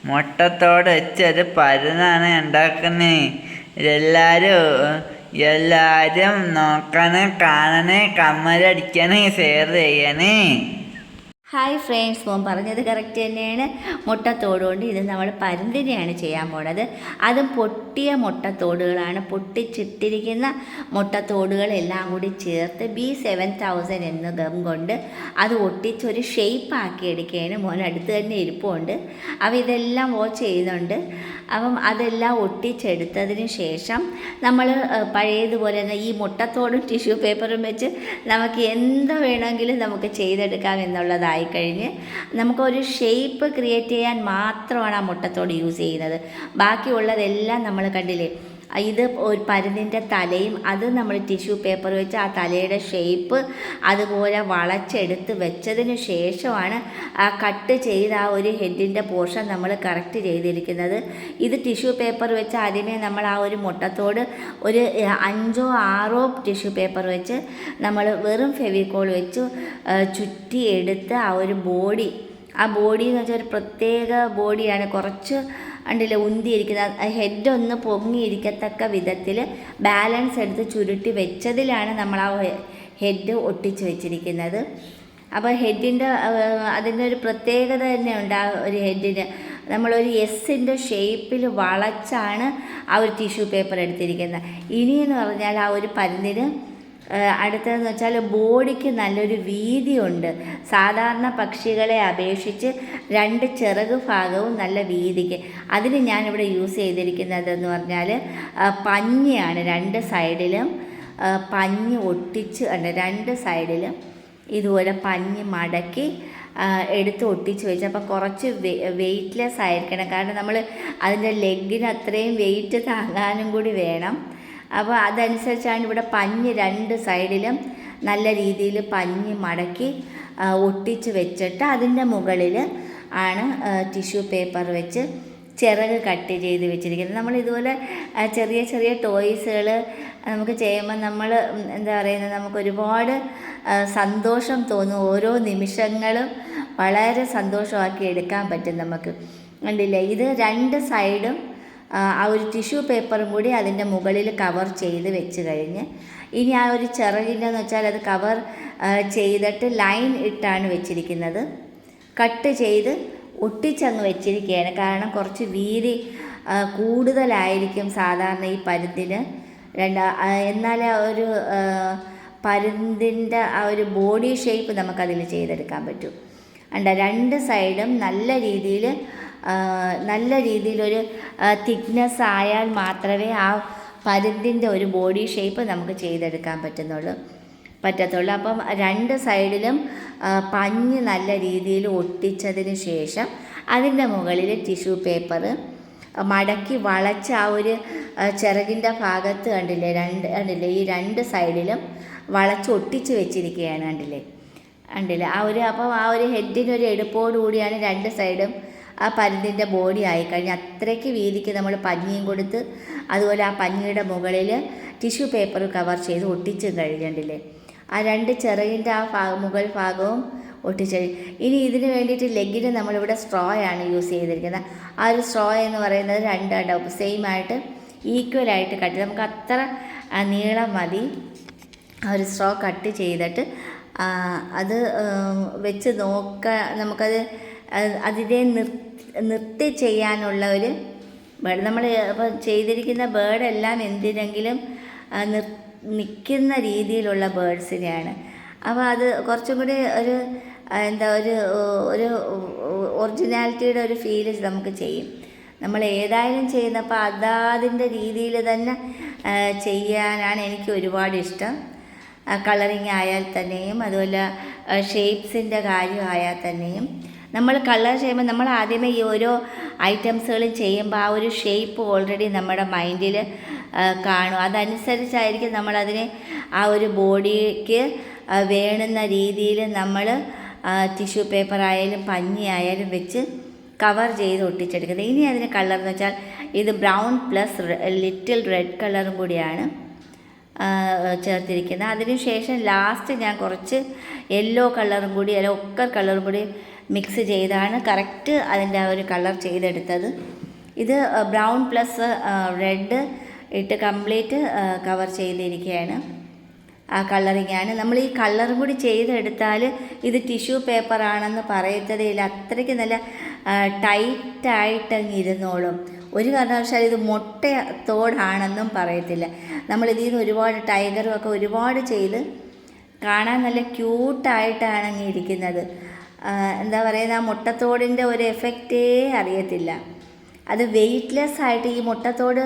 മുട്ടത്തോട് വെച്ചൊരു പരുന്നാണ് ഉണ്ടാക്കുന്നത്. എല്ലാവരും നോക്കണേ, കാണണേ, കമ്മലടിക്കണേ, ഷെയർ ചെയ്യണേ. ഹായ് ഫ്രണ്ട്സ്, മോൻ പറഞ്ഞത് കറക്റ്റ് തന്നെയാണ്. മുട്ടത്തോടുകൊണ്ട് ഇത് നമ്മൾ പരുന്തിനെയാണ് ചെയ്യാൻ പോണത്. അതും പൊട്ടിയ മുട്ടത്തോടുകളാണ്. പൊട്ടിച്ചിട്ടിരിക്കുന്ന മുട്ടത്തോടുകളെല്ലാം കൂടി ചേർത്ത് B7000 എന്ന ഗം കൊണ്ട് അത് ഒട്ടിച്ചൊരു ഷേപ്പ് ആക്കി എടുക്കുകയാണ്. മോൻ അടുത്ത് തന്നെ ഇരിപ്പുണ്ട്. അപ്പോൾ ഇതെല്ലാം വാച്ച് ചെയ്യുന്നുണ്ട്. അപ്പം അതെല്ലാം ഒട്ടിച്ചെടുത്തതിന് ശേഷം നമ്മൾ പഴയതുപോലെ തന്നെ ഈ മുട്ടത്തോടും ടിഷ്യൂ പേപ്പറും വെച്ച് നമുക്ക് എന്ത് വേണമെങ്കിലും നമുക്ക് ചെയ്തെടുക്കാം എന്നുള്ളതായി കഴിഞ്ഞ് നമുക്കൊരു ഷേപ്പ് ക്രിയേറ്റ് ചെയ്യാൻ മാത്രമാണ് ആ മുട്ടത്തോട് യൂസ് ചെയ്യുന്നത്. ബാക്കിയുള്ളതെല്ലാം നമ്മൾ കണ്ടില്ലേ, ഇത് ഒരു പരുന്തിൻ്റെ തലയും അത് നമ്മൾ ടിഷ്യൂ പേപ്പർ വെച്ച് ആ തലയുടെ ഷേപ്പ് അതുപോലെ വളച്ചെടുത്ത് വെച്ചതിന് ശേഷമാണ് ആ കട്ട് ചെയ്ത് ആ ഒരു ഹെഡിൻ്റെ പോർഷൻ നമ്മൾ കറക്റ്റ് ചെയ്തിരിക്കുന്നത്. ഇത് ടിഷ്യൂ പേപ്പർ വെച്ച് ആദ്യമേ നമ്മൾ ആ ഒരു മുട്ടത്തോട് ഒരു 5 or 6 ടിഷ്യൂ പേപ്പർ വെച്ച് നമ്മൾ വെറും ഫെവിക്കോൾ വെച്ച് ചുറ്റിയെടുത്ത് ആ ഒരു ബോഡി എന്ന് വെച്ചാൽ ഒരു പ്രത്യേക ബോഡിയാണ്. കുറച്ച് ഉണ്ടല്ലേ ഉന്തിയിരിക്കുന്ന ഹെഡൊന്ന് പൊങ്ങിയിരിക്കത്തക്ക വിധത്തിൽ ബാലൻസ് എടുത്ത് ചുരുട്ടി വെച്ചതിലാണ് നമ്മൾ ആ ഹെഡ് ഒട്ടിച്ച് വെച്ചിരിക്കുന്നത്. അപ്പോൾ ഹെഡിൻ്റെ അതിൻ്റെ ഒരു പ്രത്യേകത തന്നെ ഉണ്ട്. ആ ഒരു ഹെഡിന് നമ്മളൊരു എസിൻ്റെ ഷേപ്പിൽ വളച്ചാണ് ആ ഒരു ടിഷ്യൂ പേപ്പർ എടുത്തിരിക്കുന്നത്. ഇനിയെന്ന് പറഞ്ഞാൽ ആ ഒരു പരുന്തിന് അടുത്തതെന്ന് വെച്ചാൽ ബോഡിക്ക് നല്ലൊരു വീതിയുണ്ട്. സാധാരണ പക്ഷികളെ അപേക്ഷിച്ച് 2 ചിറക് ഭാഗവും നല്ല വീതിക്ക്. അതിന് ഞാനിവിടെ യൂസ് ചെയ്തിരിക്കുന്നതെന്ന് പറഞ്ഞാൽ പഞ്ഞിയാണ്. 2 സൈഡിലും പഞ്ഞി ഒട്ടിച്ച് 2 സൈഡിലും ഇതുപോലെ പഞ്ഞി മടക്കി എടുത്ത് ഒട്ടിച്ച് വെച്ച്. അപ്പോൾ കുറച്ച് വെയ്റ്റ്ലെസ് ആയിരിക്കണം, കാരണം നമ്മൾ അതിൻ്റെ ലെഗിന് അത്രയും വെയിറ്റ് താങ്ങാനും കൂടി വേണം. അപ്പോൾ അതനുസരിച്ചാണ് ഇവിടെ പഞ്ഞി 2 സൈഡിലും നല്ല രീതിയിൽ പഞ്ഞി മടക്കി ഒട്ടിച്ച് വെച്ചിട്ട് അതിൻ്റെ മുകളിൽ ആണ് ടിഷ്യൂ പേപ്പർ വെച്ച് ചിറക് കട്ട് ചെയ്ത് വെച്ചിരിക്കുന്നത്. നമ്മൾ ഇതുപോലെ ചെറിയ ചെറിയ ടോയ്സുകൾ നമുക്ക് ചെയ്യുമ്പോൾ നമ്മൾ എന്താ പറയുന്നത്, നമുക്ക് ഒരുപാട് സന്തോഷം തോന്നും. ഓരോ നിമിഷങ്ങളും വളരെ സന്തോഷമാക്കി എടുക്കാൻ പറ്റും നമുക്ക്. കണ്ടില്ലേ, ഇത് 2 സൈഡും ആ ഒരു ടിഷ്യൂ പേപ്പറും കൂടി അതിൻ്റെ മുകളിൽ കവർ ചെയ്ത് വെച്ച് കഴിഞ്ഞ് ഇനി ആ ഒരു ചിറകിൻ്റെന്ന് വെച്ചാൽ അത് കവർ ചെയ്തിട്ട് ലൈൻ ഇട്ടാണ് വെച്ചിരിക്കുന്നത്. കട്ട് ചെയ്ത് ഒട്ടിച്ചങ്ങ് വെച്ചിരിക്കുകയാണ്. കാരണം കുറച്ച് വീതി കൂടുതലായിരിക്കും സാധാരണ ഈ പരുന്തിന്. എന്നാലേ ആ ഒരു പരുന്തിൻ്റെ ആ ഒരു ബോഡി ഷേപ്പ് നമുക്കതിൽ ചെയ്തെടുക്കാൻ പറ്റും. 2 സൈഡും നല്ല രീതിയിലൊരു തിക്നെസ് ആയാൽ മാത്രമേ ആ പരുന്തിൻ്റെ ഒരു ബോഡി ഷേപ്പ് നമുക്ക് ചെയ്തെടുക്കാൻ പറ്റത്തുള്ളൂ. അപ്പം 2 സൈഡിലും പഞ്ഞ് നല്ല രീതിയിൽ ഒട്ടിച്ചതിന് ശേഷം അതിൻ്റെ മുകളിൽ ടിഷ്യൂ പേപ്പർ മടക്കി വളച്ച് ആ ഒരു ചിറകിൻ്റെ ഭാഗത്ത് കണ്ടില്ലേ ഈ 2 സൈഡിലും വളച്ച് ഒട്ടിച്ച് വെച്ചിരിക്കുകയാണ്. കണ്ടില്ലേ അപ്പോൾ ആ ഒരു ഹെഡിനൊരു എടുപ്പോടു കൂടിയാണ് 2 സൈഡും ആ പരുന്തിൻ്റെ ബോഡി ആയിക്കഴിഞ്ഞ് അത്രയ്ക്ക് വീതിക്ക് നമ്മൾ പഞ്ഞിയും കൊടുത്ത് അതുപോലെ ആ പഞ്ഞിയുടെ മുകളിൽ ടിഷ്യൂ പേപ്പർ കവർ ചെയ്ത് ഒട്ടിച്ചും കഴിഞ്ഞിട്ടില്ലേ. ആ 2 ചിറകിൻ്റെ ആ മുകൾ ഭാഗവും ഒട്ടിച്ച്. ഇനി ഇതിന് വേണ്ടിയിട്ട് ലെഗിന് നമ്മളിവിടെ സ്ട്രോ ആണ് യൂസ് ചെയ്തിരിക്കുന്നത്. ആ ഒരു സ്ട്രോ എന്ന് പറയുന്നത് 2 സെയിം ആയിട്ട് ഈക്വലായിട്ട് കട്ട്, നമുക്ക് അത്ര നീളം മതി. ആ ഒരു സ്ട്രോ കട്ട് ചെയ്തിട്ട് അത് വെച്ച് നമുക്കത് അതിനെ നിർത്തി ചെയ്യാനുള്ള ഒരു ബേർഡ് നമ്മൾ ഇപ്പോൾ ചെയ്തിരിക്കുന്ന ബേർഡെല്ലാം എന്തിനെങ്കിലും നിൽക്കുന്ന രീതിയിലുള്ള ബേർഡ്സിനെയാണ്. അപ്പോൾ അത് കുറച്ചും കൂടി ഒരു ഒരു ഒറിജിനാലിറ്റിയുടെ ഒരു ഫീല് നമുക്ക് ചെയ്യും. നമ്മൾ ഏതായാലും ചെയ്യുന്നപ്പോൾ അതിൻ്റെ രീതിയിൽ തന്നെ ചെയ്യാനാണ് എനിക്ക് ഒരുപാട് ഇഷ്ടം. കളറിങ് ആയാൽ തന്നെയും അതുപോലെ ഷേപ്സിൻ്റെ കാര്യമായാൽ തന്നെയും നമ്മൾ കളർ ചെയ്യുമ്പോൾ നമ്മൾ ആദ്യമേ ഈ ഓരോ ഐറ്റംസുകളും ചെയ്യുമ്പോൾ ആ ഒരു ഷേപ്പ് ഓൾറെഡി നമ്മുടെ മൈൻഡിൽ കാണും. അതനുസരിച്ചായിരിക്കും നമ്മളതിനെ ആ ഒരു ബോഡിക്ക് വേണ്ടുന്ന രീതിയിൽ നമ്മൾ ടിഷ്യൂ പേപ്പർ ആയാലും പഞ്ഞി ആയാലും വെച്ച് കവർ ചെയ്ത് ഒട്ടിച്ചെടുക്കുന്നത്. ഇനി അതിന് കളർ എന്ന് വെച്ചാൽ ഇത് ബ്രൗൺ പ്ലസ് ലിറ്റിൽ റെഡ് കളറും കൂടിയാണ് ചേർത്തിരിക്കുന്നത്. അതിനുശേഷം ലാസ്റ്റ് ഞാൻ കുറച്ച് യെല്ലോ കളറും കൂടി ഒക്കർ കളറും കൂടി മിക്സ് ചെയ്താണ് കറക്റ്റ് അതിൻ്റെ ആ ഒരു കളർ ചെയ്തെടുത്തത്. ഇത് ബ്രൗൺ പ്ലസ് റെഡ് ഇട്ട് കംപ്ലീറ്റ് കവർ ചെയ്തിരിക്കുകയാണ്. ആ കളറിങ്ങാണ്. നമ്മൾ ഈ കളറും കൂടി ചെയ്തെടുത്താൽ ഇത് ടിഷ്യൂ പേപ്പറാണെന്ന് പറയത്തതേ ഇല്ല. അത്രയ്ക്ക് നല്ല ടൈറ്റായിട്ടങ്ങ് ഇരുന്നോളും. ഒരു കാരണവശാലും ഇത് മുട്ടത്തോടാണെന്നും പറയത്തില്ല. നമ്മളിതിൽ നിന്ന് ഒരുപാട് ടൈഗറും ഒക്കെ ഒരുപാട് ചെയ്ത് കാണാൻ നല്ല ക്യൂട്ടായിട്ടാണ് അങ്ങ് ഇരിക്കുന്നത്. എന്താ പറയുക, ആ മുട്ടത്തോടിൻ്റെ ഒരു എഫക്റ്റേ അറിയത്തില്ല. അത് വെയ്റ്റ്ലെസ് ആയിട്ട് ഈ മുട്ടത്തോട്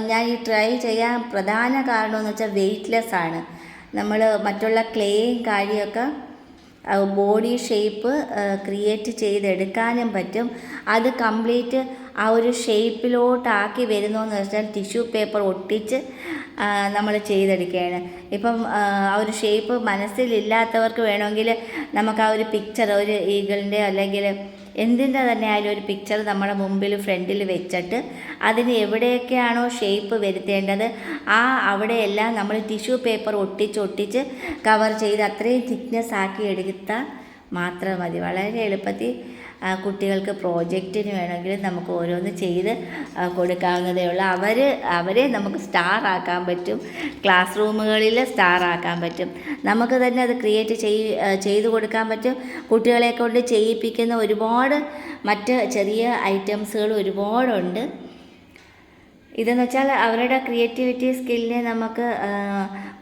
ഞാൻ ഈ ട്രൈ ചെയ്യാൻ പ്രധാന കാരണമെന്ന് വെച്ചാൽ വെയ്റ്റ്ലെസ് ആണ്. നമ്മൾ മറ്റുള്ള ക്ലേയും കാര്യമൊക്കെ ബോഡി ഷേപ്പ് ക്രിയേറ്റ് ചെയ്തെടുക്കാനും പറ്റും. അത് കംപ്ലീറ്റ് ആ ഒരു ഷേപ്പിലോട്ടാക്കി വരുന്നതെന്ന് വെച്ചാൽ ടിഷ്യൂ പേപ്പർ ഒട്ടിച്ച് നമ്മൾ ചെയ്തെടുക്കുകയാണ്. ഇപ്പം ആ ഒരു ഷേപ്പ് മനസ്സിലില്ലാത്തവർക്ക് വേണമെങ്കിൽ നമുക്ക് ആ ഒരു പിക്ചർ, ഒരു ഈഗിളിൻ്റെ അല്ലെങ്കിൽ എന്തിൻ്റെ തന്നെ ആയാലും ഒരു പിക്ചർ നമ്മുടെ മുമ്പിൽ ഫ്രണ്ടിൽ വെച്ചിട്ട് അതിന് എവിടെയൊക്കെയാണോ ഷേപ്പ് വരുത്തേണ്ടത് അവിടെയെല്ലാം നമ്മൾ ടിഷ്യൂ പേപ്പർ ഒട്ടിച്ച് കവർ ചെയ്ത് അത്രയും തിക്നെസ് ആക്കി എടുത്താൽ മാത്രം മതി. വളരെ എളുപ്പത്തിൽ കുട്ടികൾക്ക് പ്രോജക്റ്റിന് വേണമെങ്കിൽ നമുക്ക് ഓരോന്ന് ചെയ്ത് കൊടുക്കാവുന്നതേ ഉള്ളൂ. അവരെ നമുക്ക് സ്റ്റാർ ആക്കാൻ പറ്റും, ക്ലാസ് റൂമുകളിൽ സ്റ്റാർ ആക്കാൻ പറ്റും. നമുക്ക് തന്നെ അത് ക്രിയേറ്റ് ചെയ്ത് കൊടുക്കാൻ പറ്റും. കുട്ടികളെ കൊണ്ട് ചെയ്യിപ്പിക്കുന്ന ഒരുപാട് മറ്റ് ചെറിയ ഐറ്റംസുകൾ ഒരുപാടുണ്ട്. ഇതെന്ന് വെച്ചാൽ അവരുടെ ക്രിയേറ്റിവിറ്റി സ്കില്ലിനെ നമുക്ക്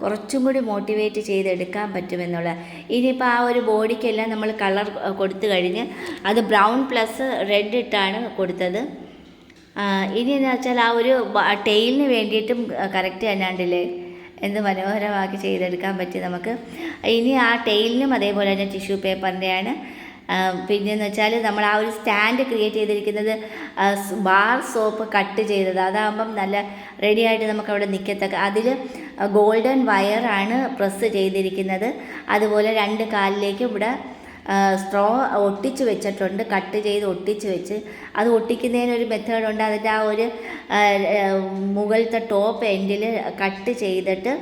കുറച്ചും കൂടി മോട്ടിവേറ്റ് ചെയ്തെടുക്കാൻ പറ്റുമെന്നുള്ള. ഇനിയിപ്പോൾ ആ ഒരു ബോഡിക്കെല്ലാം നമ്മൾ കളർ കൊടുത്തു കഴിഞ്ഞ് അത് ബ്രൗൺ പ്ലസ് റെഡ് ഇട്ടാണ് കൊടുത്തത്. ഇനി എന്ന് വെച്ചാൽ ആ ഒരു ടെയിലിന് വേണ്ടിയിട്ടും കറക്റ്റ് തന്നെയാണ്ടില്ലേ, എന്ത് മനോഹരമാക്കി ചെയ്തെടുക്കാൻ പറ്റി നമുക്ക്. ഇനി ആ ടെയിലിനും അതേപോലെ തന്നെ ടിഷ്യൂ പേപ്പറിൻ്റെയാണ്. പിന്നെയെന്ന് വെച്ചാൽ നമ്മൾ ആ ഒരു സ്റ്റാൻഡ് ക്രിയേറ്റ് ചെയ്തിരിക്കുന്നത് ബാർ സോപ്പ് കട്ട് ചെയ്തത്. അതാകുമ്പം നല്ല റെഡിയായിട്ട് നമുക്ക് അവിടെ നിൽക്കത്തക്ക. അതിൽ ഗോൾഡൻ വയറാണ് പ്രസ് ചെയ്തിരിക്കുന്നത്. അതുപോലെ 2 കാലിലേക്കും ഇവിടെ സ്ട്രോ ഒട്ടിച്ച് വെച്ചിട്ടുണ്ട്, കട്ട് ചെയ്ത് ഒട്ടിച്ച് വെച്ച്. അത് ഒട്ടിക്കുന്നതിനൊരു മെത്തേഡുണ്ട്. അതിൻ്റെ ആ ഒരു മുകളിലത്തെ ടോപ്പ് എൻഡിൽ കട്ട് ചെയ്തിട്ട്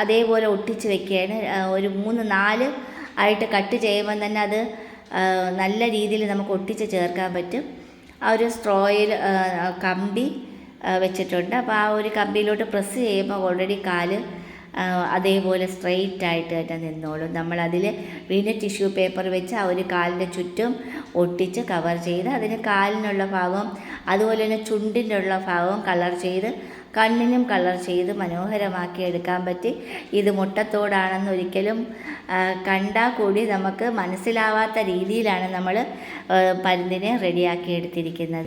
അതേപോലെ ഒട്ടിച്ച് വെക്കുകയാണ്. ഒരു 3-4 ആയിട്ട് കട്ട് ചെയ്യുമ്പം തന്നെ അത് നല്ല രീതിയിൽ നമുക്ക് ഒട്ടിച്ച് ചേർക്കാൻ പറ്റും. ആ ഒരു സ്ട്രോയിൽ കമ്പി വെച്ചിട്ടുണ്ട്. അപ്പോൾ ആ ഒരു കമ്പിയിലോട്ട് പ്രസ് ചെയ്യുമ്പോൾ ഓൾറെഡി കാല് അതേപോലെ സ്ട്രെയിറ്റ് ആയിട്ട് തന്നെ നിന്നോളും. നമ്മളതിൽ പിന്നെ ടിഷ്യൂ പേപ്പർ വെച്ച് ആ ഒരു കാലിൻ്റെ ചുറ്റും ഒട്ടിച്ച് കവർ ചെയ്ത് അതിന് കാലിനുള്ള ഭാഗം അതുപോലെ തന്നെ ചുണ്ടിനുള്ള ഭാഗവും കളർ ചെയ്ത് കണ്ണിനും കളർ ചെയ്ത് മനോഹരമാക്കി എടുക്കാൻ പറ്റി. ഇത് മുട്ടത്തോടാണെന്ന് ഒരിക്കലും കണ്ടാൽ കൂടി നമുക്ക് മനസ്സിലാവാത്ത രീതിയിലാണ് നമ്മൾ പരുന്തിനെ റെഡിയാക്കി എടുത്തിരിക്കുന്നത്.